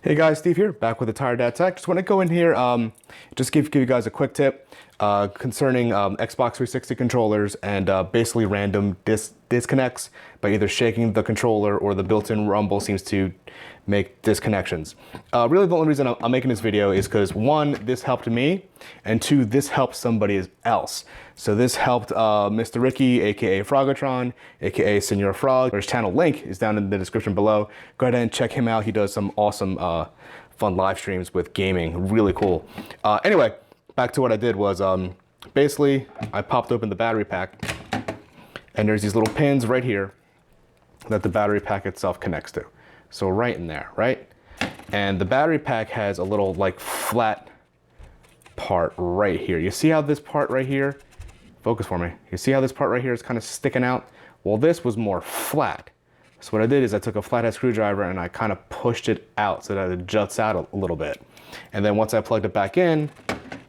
Hey guys, Steve here, back with the Tired Dad Tech. Just want to go in here, just give you guys a quick tip concerning Xbox 360 controllers and basically random disconnects by either shaking the controller or the built-in rumble seems to make disconnections. Really the only reason I'm making this video is because one, this helped me, and two, this helped somebody else. So this helped Mr. Ricky, aka Frogatron, aka Senor Frog. His channel link is down in the description below. Go ahead and check him out. He does some awesome fun live streams with gaming, really cool. Anyway, back to what I did was basically I popped open the battery pack and there's these little pins right here that the battery pack itself connects to. So right in there, right? And the battery pack has a little like flat part right here. You see how this part right here, focus for me. You see how this part right here is kind of sticking out? Well, this was more flat. So what I did is I took a flathead screwdriver and I kind of pushed it out so that it juts out a little bit. And then once I plugged it back in,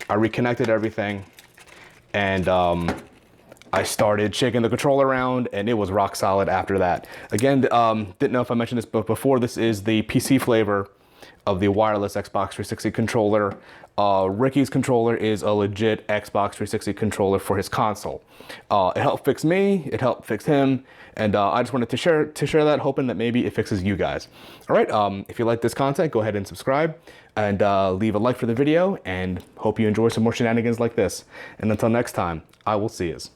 I reconnected everything and I started shaking the controller around and it was rock solid after that. Again, didn't know if I mentioned this, but before, this is the PC flavor of the wireless Xbox 360 controller. Ricky's controller is a legit Xbox 360 controller for his console. It helped fix me, it helped fix him, and I just wanted to share that, hoping that maybe it fixes you guys. All right, if you like this content, go ahead and subscribe and leave a like for the video, and hope you enjoy some more shenanigans like this. And until next time, I will see yous.